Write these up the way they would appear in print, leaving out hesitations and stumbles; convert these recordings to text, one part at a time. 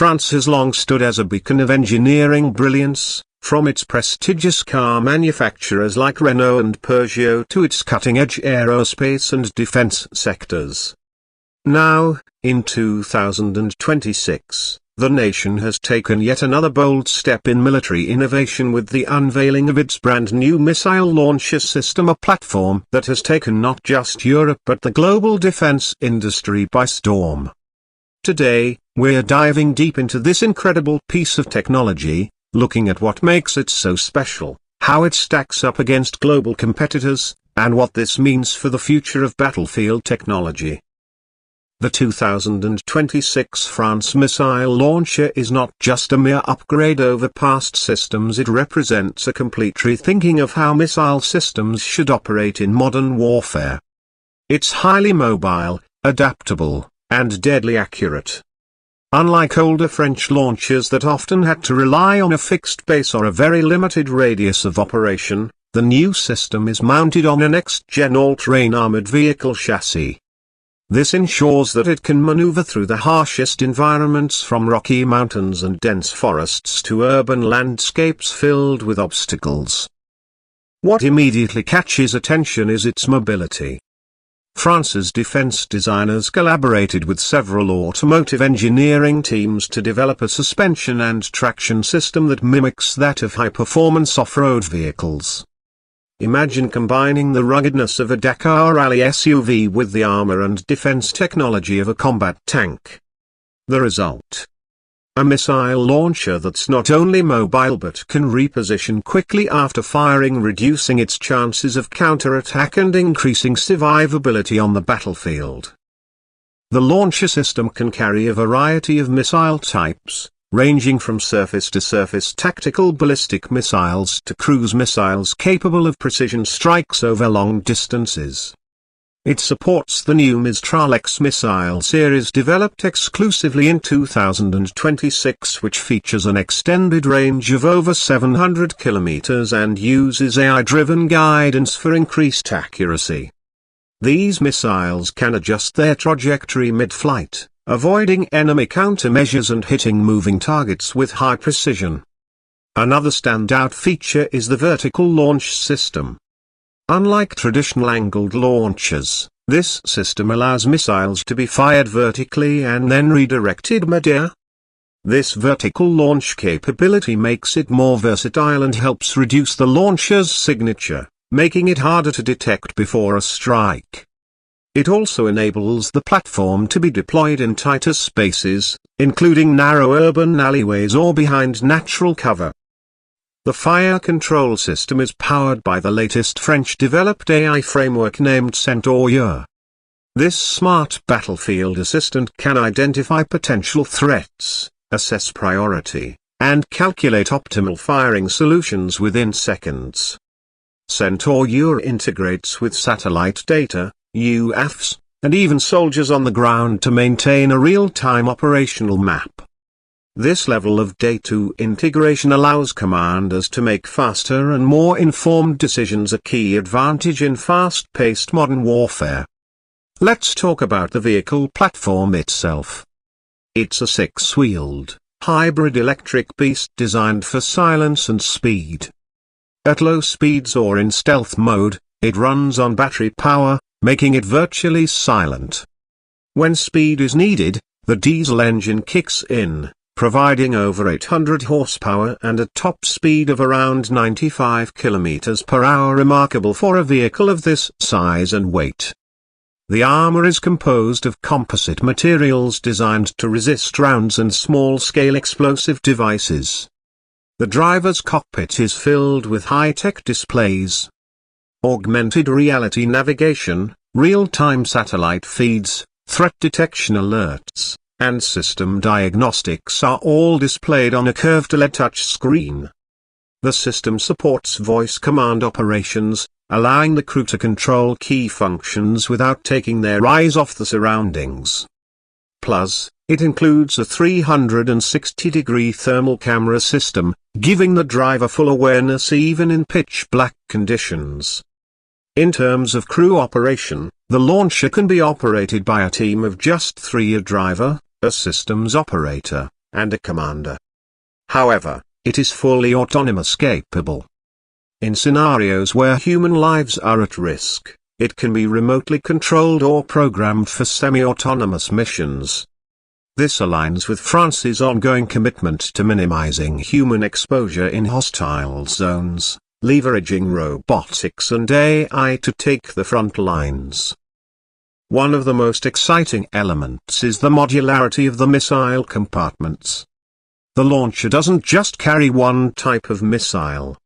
France has long stood as a beacon of engineering brilliance, from its prestigious car manufacturers like Renault and Peugeot to its cutting-edge aerospace and defense sectors. Now, in 2026, the nation has taken yet another bold step in military innovation with the unveiling of its brand new missile launcher system, a platform that has taken not just Europe but the global defense industry by storm. Today, we're diving deep into this incredible piece of technology, looking at what makes it so special, how it stacks up against global competitors, and what this means for the future of battlefield technology. The 2026 France missile launcher is not just a mere upgrade over past systems, it represents a complete rethinking of how missile systems should operate in modern warfare. It's highly mobile, adaptable, and deadly accurate. Unlike older French launchers that often had to rely on a fixed base or a very limited radius of operation, the new system is mounted on a next-gen all-terrain armored vehicle chassis. This ensures that it can maneuver through the harshest environments, from rocky mountains and dense forests to urban landscapes filled with obstacles. What immediately catches attention is its mobility. France's defense designers collaborated with several automotive engineering teams to develop a suspension and traction system that mimics that of high-performance off-road vehicles. Imagine combining the ruggedness of a Dakar Rally SUV with the armor and defense technology of a combat tank. The result: a missile launcher that's not only mobile but can reposition quickly after firing, reducing its chances of counterattack and increasing survivability on the battlefield. The launcher system can carry a variety of missile types, ranging from surface-to-surface tactical ballistic missiles to cruise missiles capable of precision strikes over long distances. It supports the new Mistral X missile series developed exclusively in 2026, which features an extended range of over 700 kilometers and uses AI-driven guidance for increased accuracy. These missiles can adjust their trajectory mid-flight, avoiding enemy countermeasures and hitting moving targets with high precision. Another standout feature is the vertical launch system. Unlike traditional angled launchers, this system allows missiles to be fired vertically and then redirected mid-air. This vertical launch capability makes it more versatile and helps reduce the launcher's signature, making it harder to detect before a strike. It also enables the platform to be deployed in tighter spaces, including narrow urban alleyways or behind natural cover. The fire control system is powered by the latest French-developed AI framework named Centaur. This smart battlefield assistant can identify potential threats, assess priority, and calculate optimal firing solutions within seconds. Centaur integrates with satellite data, UAVs, and even soldiers on the ground to maintain a real-time operational map. This level of data integration allows commanders to make faster and more informed decisions, a key advantage in fast-paced modern warfare. Let's talk about the vehicle platform itself. It's a six-wheeled, hybrid electric beast designed for silence and speed. At low speeds or in stealth mode, it runs on battery power, making it virtually silent. When speed is needed, the diesel engine kicks in, providing over 800 horsepower and a top speed of around 95 km per hour, remarkable for a vehicle of this size and weight. The armor is composed of composite materials designed to resist rounds and small-scale explosive devices. The driver's cockpit is filled with high-tech displays, augmented reality navigation, real-time satellite feeds, threat detection alerts, and system diagnostics are all displayed on a curved LED touch screen. The system supports voice command operations, allowing the crew to control key functions without taking their eyes off the surroundings. Plus, it includes a 360-degree thermal camera system, giving the driver full awareness even in pitch-black conditions. In terms of crew operation, the launcher can be operated by a team of just 3: a driver, a systems operator, and a commander. However, it is fully autonomous capable. In scenarios where human lives are at risk, it can be remotely controlled or programmed for semi-autonomous missions. This aligns with France's ongoing commitment to minimizing human exposure in hostile zones, leveraging robotics and AI to take the front lines. One of the most exciting elements is the modularity of the missile compartments. The launcher doesn't just carry one type of missile.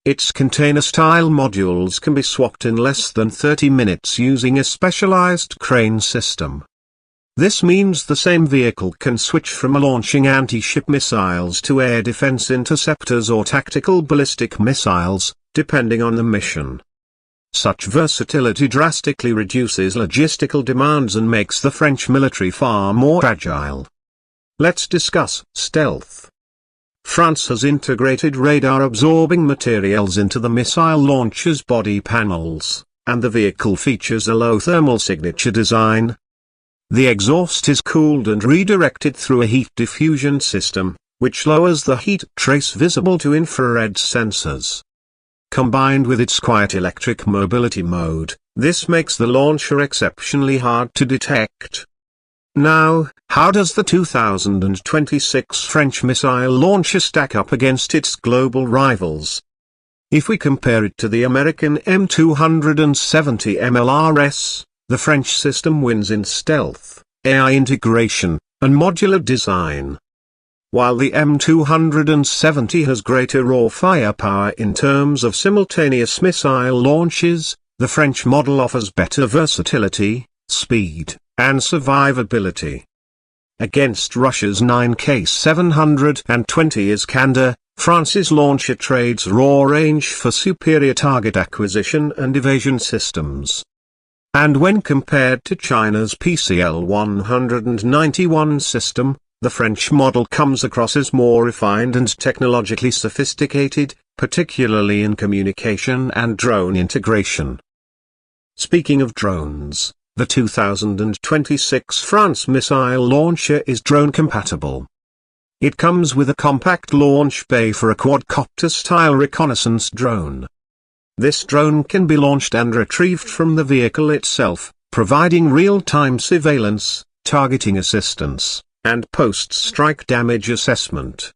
Its container-style modules can be swapped in less than 30 minutes using a specialized crane system. This means the same vehicle can switch from launching anti-ship missiles to air defense interceptors or tactical ballistic missiles, depending on the mission. Such versatility drastically reduces logistical demands and makes the French military far more agile. Let's discuss stealth. France has integrated radar-absorbing materials into the missile launcher's body panels, and the vehicle features a low thermal signature design. The exhaust is cooled and redirected through a heat diffusion system, which lowers the heat trace visible to infrared sensors. Combined with its quiet electric mobility mode, this makes the launcher exceptionally hard to detect. Now, how does the 2026 French missile launcher stack up against its global rivals? If we compare it to the American M270 MLRS, the French system wins in stealth, AI integration, and modular design. While the M270 has greater raw firepower in terms of simultaneous missile launches, the French model offers better versatility, speed, and survivability. Against Russia's 9K720 Iskander, France's launcher trades raw range for superior target acquisition and evasion systems. And when compared to China's PCL-191 system, the French model comes across as more refined and technologically sophisticated, particularly in communication and drone integration. Speaking of drones, the 2026 France missile launcher is drone-compatible. It comes with a compact launch bay for a quadcopter-style reconnaissance drone. This drone can be launched and retrieved from the vehicle itself, providing real-time surveillance, targeting assistance, and post-strike damage assessment.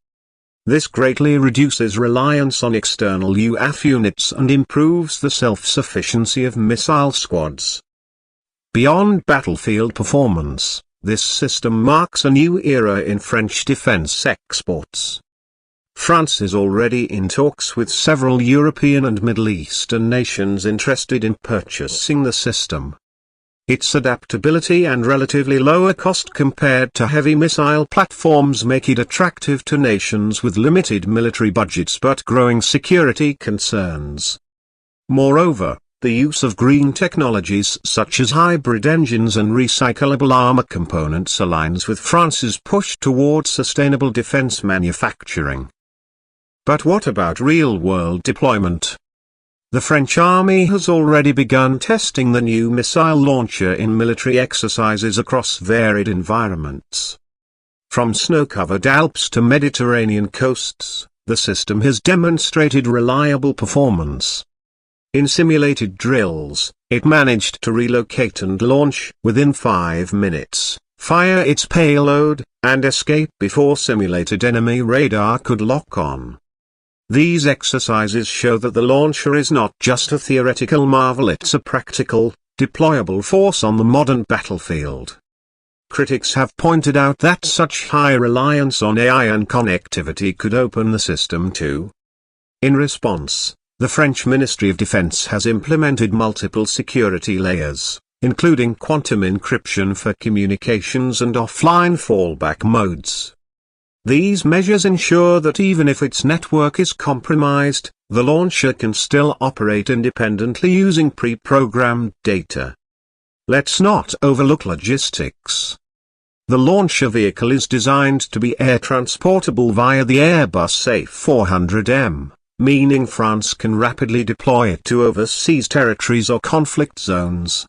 This greatly reduces reliance on external UAV units and improves the self-sufficiency of missile squads. Beyond battlefield performance, this system marks a new era in French defense exports. France is already in talks with several European and Middle Eastern nations interested in purchasing the system. Its adaptability and relatively lower cost compared to heavy missile platforms make it attractive to nations with limited military budgets but growing security concerns. Moreover, the use of green technologies such as hybrid engines and recyclable armor components aligns with France's push towards sustainable defense manufacturing. But what about real-world deployment? The French army has already begun testing the new missile launcher in military exercises across varied environments. From snow-covered Alps to Mediterranean coasts, the system has demonstrated reliable performance. In simulated drills, it managed to relocate and launch within 5 minutes, fire its payload, and escape before simulated enemy radar could lock on. These exercises show that the launcher is not just a theoretical marvel, it's a practical, deployable force on the modern battlefield. Critics have pointed out that such high reliance on AI and connectivity could open the system to. In response, the French Ministry of Defense has implemented multiple security layers, including quantum encryption for communications and offline fallback modes. These measures ensure that even if its network is compromised, the launcher can still operate independently using pre-programmed data. Let's not overlook logistics. The launcher vehicle is designed to be air transportable via the Airbus A400M. Meaning France can rapidly deploy it to overseas territories or conflict zones.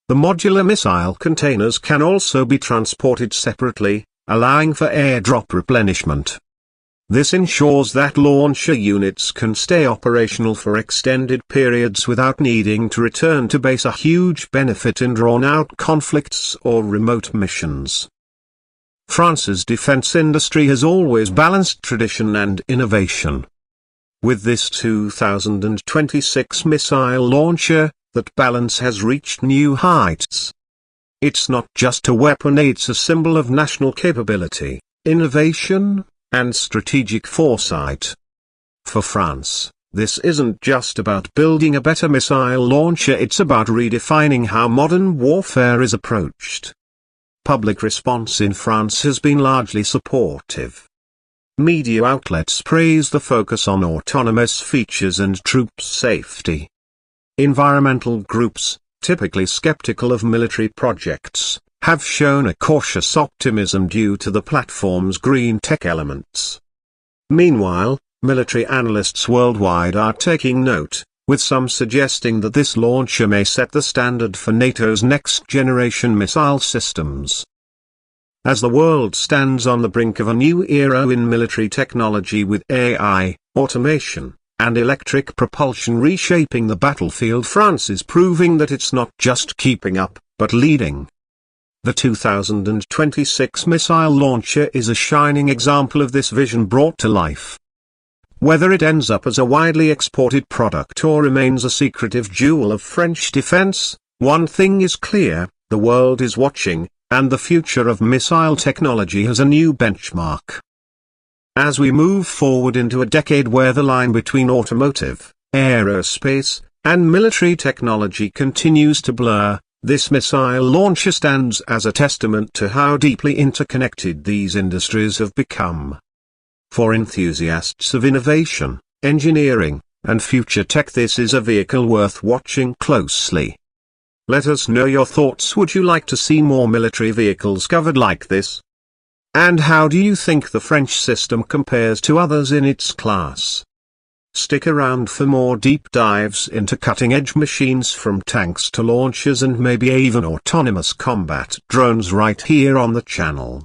The modular missile containers can also be transported separately, allowing for airdrop replenishment. This ensures that launcher units can stay operational for extended periods without needing to return to base, a huge benefit in drawn-out conflicts or remote missions. France's defense industry has always balanced tradition and innovation. With this 2026 missile launcher, that balance has reached new heights. It's not just a weapon, it's a symbol of national capability, innovation, and strategic foresight. For France, this isn't just about building a better missile launcher, it's about redefining how modern warfare is approached. Public response in France has been largely supportive. Media outlets praise the focus on autonomous features and troop safety. Environmental groups, typically skeptical of military projects, have shown a cautious optimism due to the platform's green tech elements. Meanwhile, military analysts worldwide are taking note, with some suggesting that this launcher may set the standard for NATO's next-generation missile systems. As the world stands on the brink of a new era in military technology with AI, automation, and electric propulsion reshaping the battlefield, France is proving that it's not just keeping up, but leading. The 2026 missile launcher is a shining example of this vision brought to life. Whether it ends up as a widely exported product or remains a secretive jewel of French defense, one thing is clear: the world is watching, and the future of missile technology has a new benchmark. As we move forward into a decade where the line between automotive, aerospace, and military technology continues to blur, this missile launcher stands as a testament to how deeply interconnected these industries have become. For enthusiasts of innovation, engineering, and future tech, this is a vehicle worth watching closely. Let us know your thoughts. Would you like to see more military vehicles covered like this? And how do you think the French system compares to others in its class? Stick around for more deep dives into cutting-edge machines, from tanks to launchers and maybe even autonomous combat drones, right here on the channel.